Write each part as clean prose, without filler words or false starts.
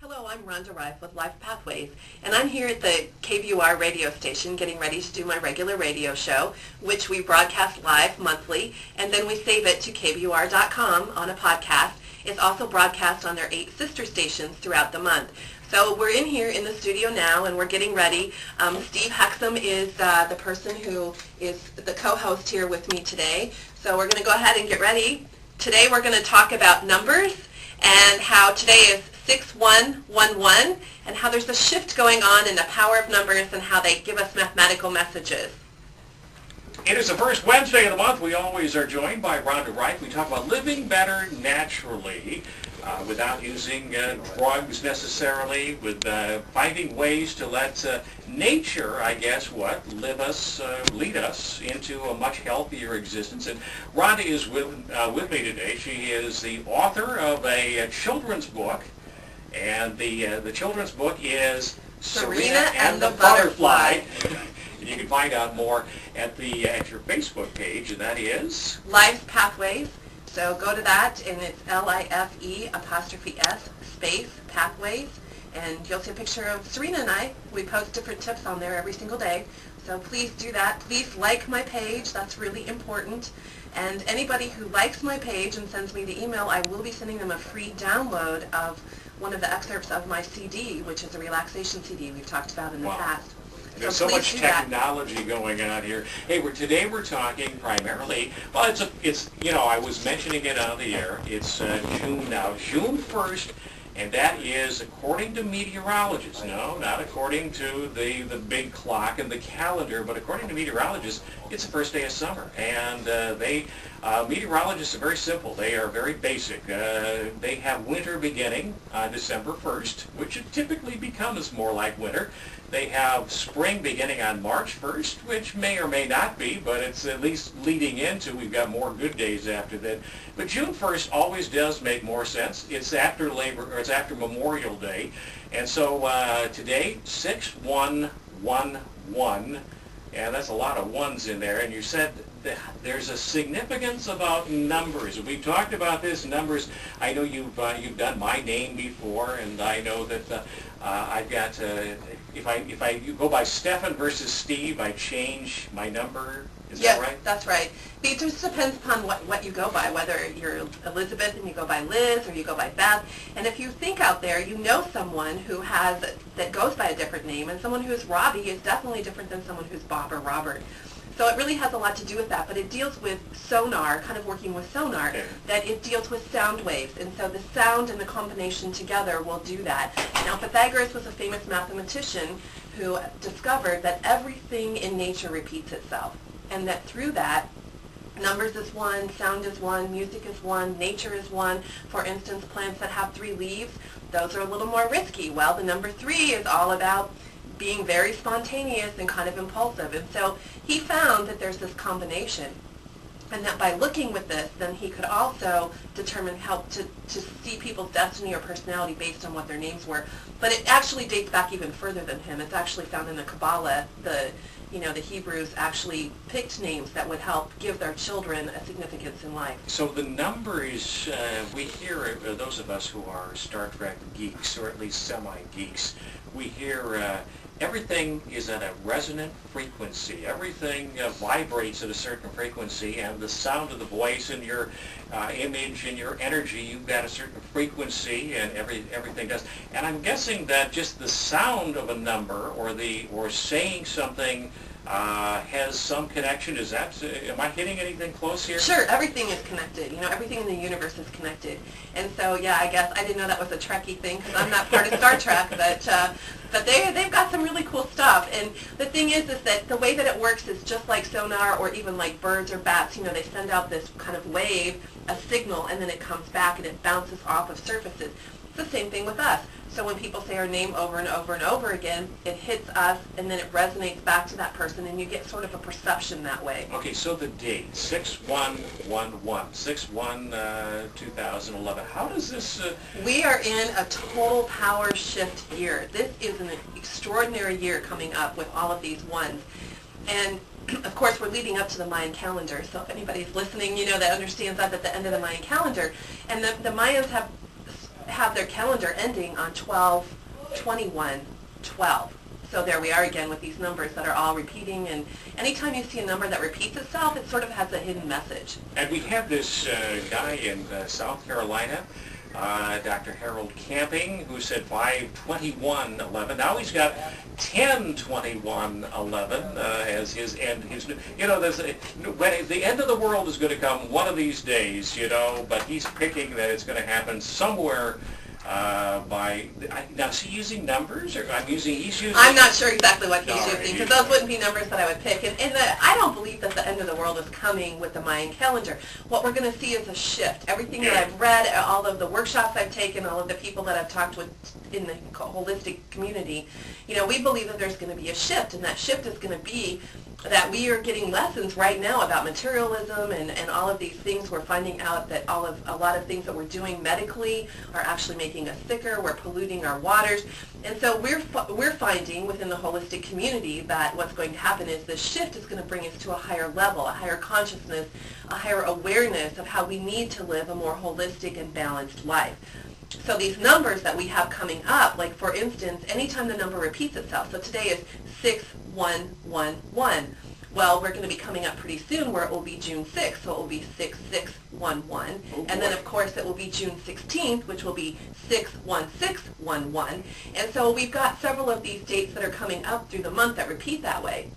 Hello, I'm Rhonda Reif with Life Pathways, and I'm here at the Kbur radio station getting ready to do my regular radio show, which we broadcast live monthly, and then we save it to kbur.com on a podcast. It's also broadcast on their 8 sister stations throughout the month. So we're in here in the studio now, and we're getting ready. Steve Hexum is the person who is the co-host here with me today. So we're going to go ahead and get ready. Today we're going to talk about numbers and how today is 6111 and how there's a shift going on in the power of numbers and how they give us mathematical messages. It is the first Wednesday of the month. We always are joined by Rhonda Reif. We talk about living better naturally without using drugs necessarily, with finding ways to let nature, I guess, lead us into a much healthier existence. And Rhonda is with me today. She is the author of a children's book, and the children's book is Serena and the Butterfly. And you can find out more at your Facebook page, and that is Life Pathways. So go to that, and it's LIFE''S space Pathways, and you'll see a picture of Serena and I. We post different tips on there every single day. So please do that. Please like my page. That's really important. And anybody who likes my page and sends me the email, I will be sending them a free download of one of the excerpts of my CD, which is a relaxation CD we've talked about in the past. There's so much technology going on here. Hey, today we're talking primarily, well, it's I was mentioning it on the air. It's June now, June 1st, and that is according to meteorologists. No, not according to the big clock and the calendar, but according to meteorologists, it's the first day of summer. And meteorologists are very simple. They are very basic. They have winter beginning on December 1st, which typically becomes more like winter. They have spring beginning on March 1st, which may or may not be, but it's at least leading into, we've got more good days after that. But June 1st always does make more sense. It's after it's after Memorial Day. And so today, 6111, and that's a lot of ones in there. And you said that there's a significance about numbers. We've talked about this, numbers. I know you've done my name before, and I know that I've got if I go by Stephen versus Steve, I change my number. Is that right? Yes, that's right. It just depends upon what you go by, whether you're Elizabeth and you go by Liz or you go by Beth. And if you think out there, you know someone who that goes by a different name, and someone who is Robbie is definitely different than someone who's Bob or Robert. So it really has a lot to do with that, but it deals with sonar, kind of working with sonar, that it deals with sound waves. And so the sound and the combination together will do that. Now, Pythagoras was a famous mathematician who discovered that everything in nature repeats itself, and that through that, numbers is one, sound is one, music is one, nature is one. For instance, plants that have 3 leaves, those are a little more risky. Well, the number 3 is all about being very spontaneous and kind of impulsive. And so he found that there's this combination, and that by looking with this, then he could also help to see people's destiny or personality based on what their names were. But it actually dates back even further than him. It's actually found in the Kabbalah. The Hebrews actually picked names that would help give their children a significance in life. So the numbers, we hear, those of us who are Star Trek geeks, or at least semi-geeks, we hear everything is at a resonant frequency. Everything vibrates at a certain frequency, and the sound of the voice and your image and your energy, you've got a certain frequency, and everything does. And I'm guessing that just the sound of a number or saying something has some connection. Am I hitting anything close here? Sure, everything is connected. Everything in the universe is connected. And so, yeah, I guess I didn't know that was a Trekkie thing because I'm not part of Star Trek, but they've got some really cool stuff. And the thing is that the way that it works is just like sonar, or even like birds or bats. They send out this kind of wave, a signal, and then it comes back and it bounces off of surfaces. It's the same thing with us. So when people say our name over and over and over again, it hits us, and then it resonates back to that person, and you get sort of a perception that way. Okay, so the date, 6111, 6/1/2011. How does this... We are in a total power shift year. This is an extraordinary year coming up with all of these ones. And of course, we're leading up to the Mayan calendar, so if anybody's listening, that understands that at the end of the Mayan calendar. And the Mayans have have their calendar ending on 12/21/12. So there we are again with these numbers that are all repeating, and anytime you see a number that repeats itself, it sort of has a hidden message. And we have this guy in South Carolina, Dr. Harold Camping, who said 5/21/11. Now he's got 10/21/11 as his end. There's the end of the world is going to come one of these days, but he's picking that it's going to happen somewhere now is he using numbers, or he's using... I'm not sure exactly what he's using, because those wouldn't be numbers that I would pick. And I don't believe that the end of the world is coming with the Mayan calendar. What we're going to see is a shift. Everything that I've read, all of the workshops I've taken, all of the people that I've talked with in the holistic community, we believe that there's going to be a shift, and that shift is going to be that we are getting lessons right now about materialism and all of these things. We're finding out that a lot of things that we're doing medically are actually making us sicker. We're polluting our waters. And so we're finding within the holistic community that what's going to happen is this shift is going to bring us to a higher level, a higher consciousness, a higher awareness of how we need to live a more holistic and balanced life. So these numbers that we have coming up, like for instance, anytime the number repeats itself, so today is 6111. Well, we're going to be coming up pretty soon where it will be June 6th, so it will be 6611. And then, of course, it will be June 16th, which will be 61611. And so we've got several of these dates that are coming up through the month that repeat that way.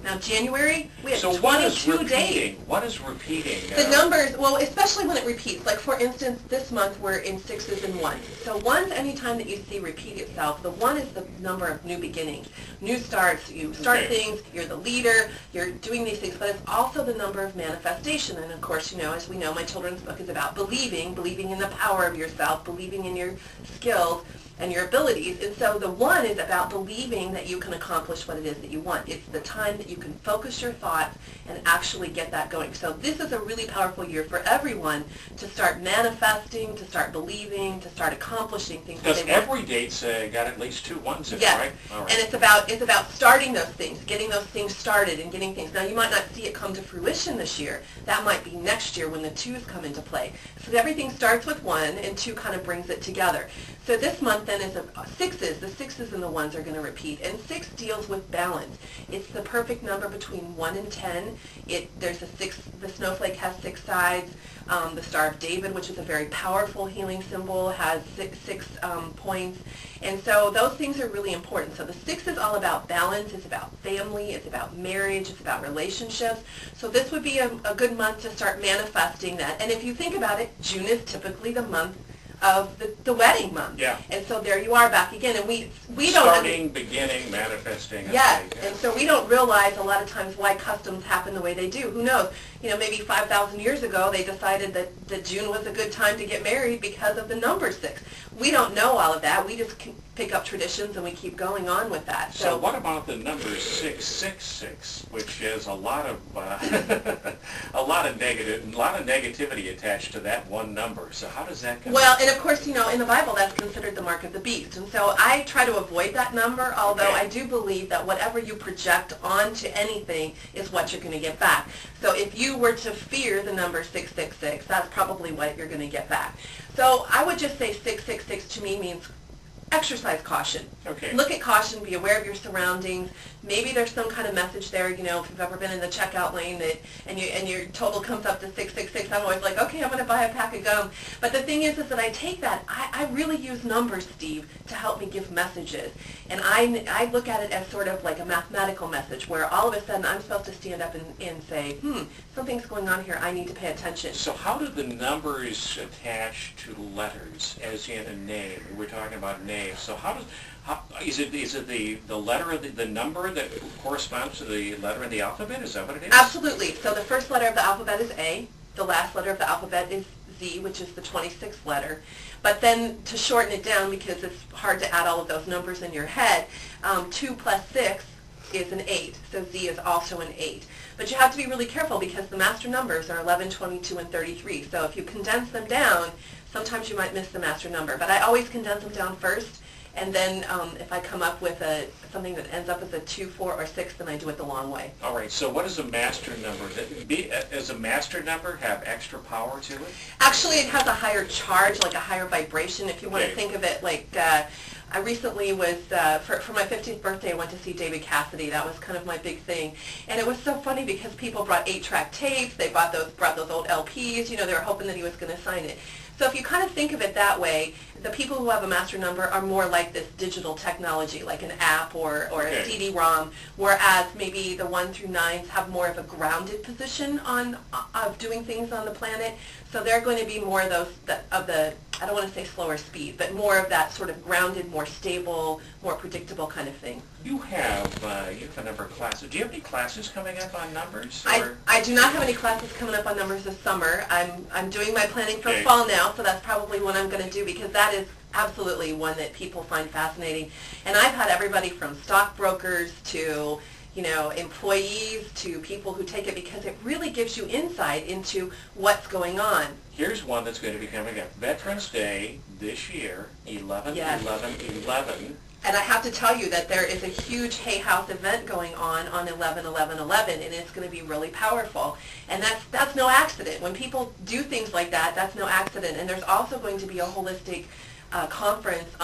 Now, January, we have 22 days. What is repeating? The numbers, well, especially when it repeats. Like, for instance, this month we're in 6s and 1s. So 1s, anytime that you see repeat itself, the 1 is the number of new beginnings, new starts. You start things, you're the leader, you're doing these things, but it's also the number of manifestation. And, of course, as we know, my children's book is about believing in the power of yourself, believing in your skills and your abilities. And so the 1 is about believing that you can accomplish what it is that you want. It's the time that you can focus your thoughts and actually get that going. So this is a really powerful year for everyone to start manifesting, to start believing, to start accomplishing things. Because every date's got at least 2 1s in it, right? All right? And it's about starting those things, getting those things started and getting things. Now you might not see it come to fruition this year. That might be next year when the 2s come into play. So everything starts with 1 and 2 kind of brings it together. So this month then is 6s. The 6s and the 1s are going to repeat. And 6 deals with balance. It's the perfect number between 1 and 10. There's the snowflake has 6 sides. The Star of David, which is a very powerful healing symbol, has six points. And so those things are really important. So the 6 is all about balance. It's about family. It's about marriage. It's about relationships. So this would be a good month to start manifesting that. And if you think about it, June is typically the month of the wedding month. Yeah. And so there you are back again. And we don't... Starting, beginning, manifesting. Yes. And so we don't realize a lot of times why customs happen the way they do. Who knows? Maybe 5,000 years ago they decided that June was a good time to get married because of the number 6. We don't know all of that. We just pick up traditions and we keep going on with that. So what about the number 666, which is a lot of negativity attached to that one number? So how does that come? Well, and of course, in the Bible that's considered the mark of the beast. And so I try to avoid that number, although I do believe that whatever you project onto anything is what you're going to get back. So if you were to fear the number 666, that's probably what you're going to get back. So I would just say 666 to me means exercise caution. Okay. Look at caution, be aware of your surroundings. Maybe there's some kind of message there, if you've ever been in the checkout lane and your total comes up to 666, I'm always like, okay, I'm going to buy a pack of gum. But the thing is that I take that, I really use numbers, Steve, to help me give messages. And I look at it as sort of like a mathematical message where all of a sudden I'm supposed to stand up and say, something's going on here, I need to pay attention. So how do the numbers attach to letters, as in a name? We're talking about names. So is it the letter of the number that corresponds to the letter in the alphabet? Is that what it is? Absolutely. So the first letter of the alphabet is A. The last letter of the alphabet is Z, which is the 26th letter. But then to shorten it down, because it's hard to add all of those numbers in your head, 2 plus 6 is an 8. So Z is also an 8. But you have to be really careful because the master numbers are 11, 22, and 33. So if you condense them down, sometimes you might miss the master number. But I always condense them down first, And then if I come up with something that ends up as a 2, 4, or 6, then I do it the long way. All right, so what is a master number? Does a master number have extra power to it? Actually, it has a higher charge, like a higher vibration. If you want to think of it like, I recently was, for my 15th birthday, I went to see David Cassidy. That was kind of my big thing. And it was so funny because people brought 8-track tapes, they brought those old LPs, they were hoping that he was going to sign it. So if you kind of think of it that way, the people who have a master number are more like this digital technology, like an app or a CD-ROM, whereas maybe the 1 through 9s have more of a grounded position of doing things on the planet. So they're going to be more of the, I don't want to say slower speed, but more of that sort of grounded, more stable, more predictable kind of thing. You have a number of classes. Do you have any classes coming up on numbers? I do not have any classes coming up on numbers this summer. I'm doing my planning for fall now, so that's probably what I'm going to do, because that is absolutely one that people find fascinating. And I've had everybody from stockbrokers to employees to people who take it, because it really gives you insight into what's going on. Here's one that's going to be coming up. Veterans Day this year, 11/11/11. And I have to tell you that there is a huge Hay House event going on 11/11/11, and it's going to be really powerful. And that's no accident. When people do things like that, that's no accident. And there's also going to be a holistic conference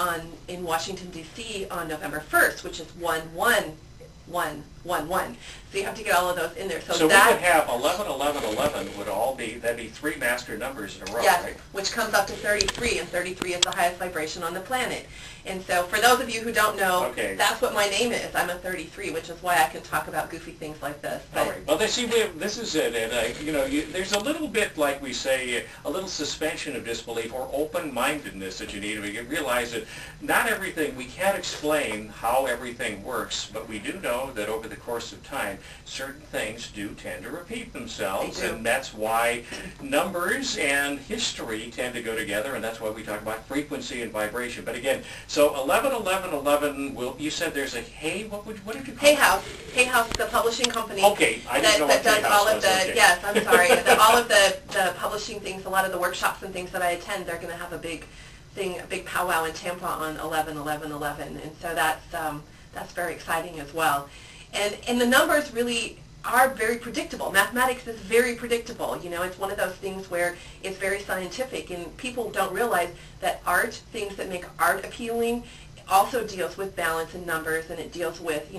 in Washington, D.C. on November 1st, which is 1/1/1/1. So you have to get all of those in there. So we would have 11/11/11 would all be, that'd be 3 master numbers in a row, yes, right? Which comes up to 33, and 33 is the highest vibration on the planet. And so for those of you who don't know, that's what my name is. I'm a 33, which is why I can talk about goofy things like this. All right. Well, this is it. And, there's a little bit, like we say, a little suspension of disbelief or open-mindedness that you need to realize that not everything, we can't explain how everything works, but we do know that over the course of time, certain things do tend to repeat themselves. And that's why numbers and history tend to go together, and that's why we talk about frequency and vibration. But again, so 11/11/11. You said there's a what did you call it? Hay House, the publishing company. Okay, I didn't know what that Hay does House all of was. the. Yes, I'm sorry. All of the publishing things, a lot of the workshops and things that I attend, they're going to have a big powwow in Tampa on 11/11/11, and so that's very exciting as well. And the numbers really are very predictable. Mathematics is very predictable. It's one of those things where it's very scientific, and people don't realize that things that make art appealing, also deals with balance and numbers, and it deals with,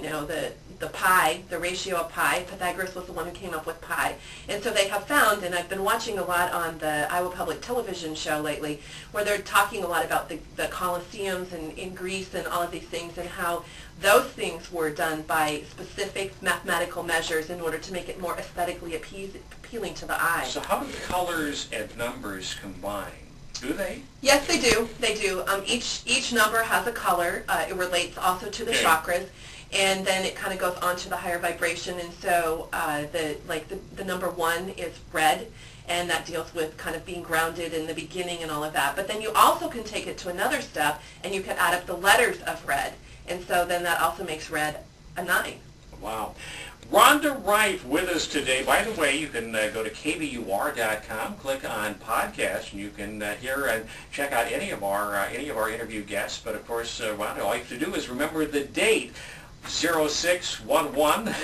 the pi, the ratio of pi. Pythagoras was the one who came up with pi. And so they have found, and I've been watching a lot on the Iowa Public Television show lately, where they're talking a lot about the Colosseums in Greece and all of these things, and how those things were done by specific mathematical measures in order to make it more aesthetically appealing to the eye. So how do colors and numbers combine? Do they? Yes, they do. They do. Each number has a color. It relates also to the chakras, and then it kind of goes on to the higher vibration. And so the number 1 is red, and that deals with kind of being grounded in the beginning and all of that. But then you also can take it to another step, and you can add up the letters of red, and so then that also makes red a 9. Wow. Rhonda Reif with us today. By the way, you can go to kbur.com, click on podcast, and you can hear and check out any of our interview guests. But of course, Rhonda, all you have to do is remember the date, 0611,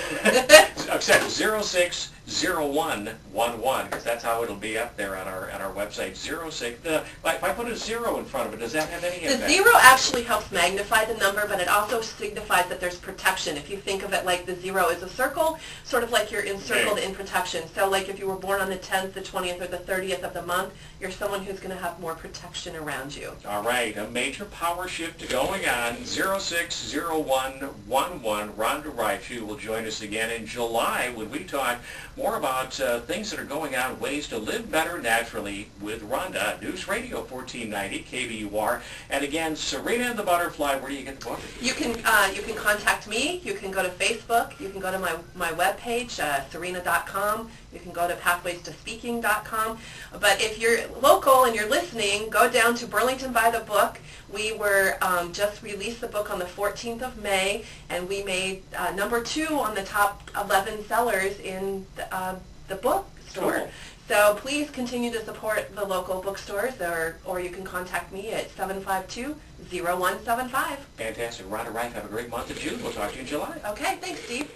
except 060111, because that's how it'll be up there on our website. 06. If I put a 0 in front of it, does that have any impact? The 0 actually helps magnify the number, but it also signifies that there's protection. If you think of it like the 0 is a circle, sort of like you're encircled in protection. So like if you were born on the 10th, the 20th, or the 30th of the month, you're someone who's going to have more protection around you. All right, a major power shift going on. 060111. Rhonda Reif, she will join us again in July when we talk more about things that are going on, ways to live better naturally with Rhonda. News Radio 1490 KBUR. And again, Serena and the Butterfly, where do you get the book? You can contact me. You can go to Facebook. You can go to my webpage, serena.com. You can go to pathwaystospeaking.com. But if you're local and you're listening, go down to Burlington Buy the Book. We were just released the book on the 14th of May, and we made number 2 on the top 11 sellers in the book bookstore. Cool. So please continue to support the local bookstores, or you can contact me at 752-0175. Fantastic. Rhonda Reif, have a great month of June. We'll talk to you in July. Okay, thanks, Steve.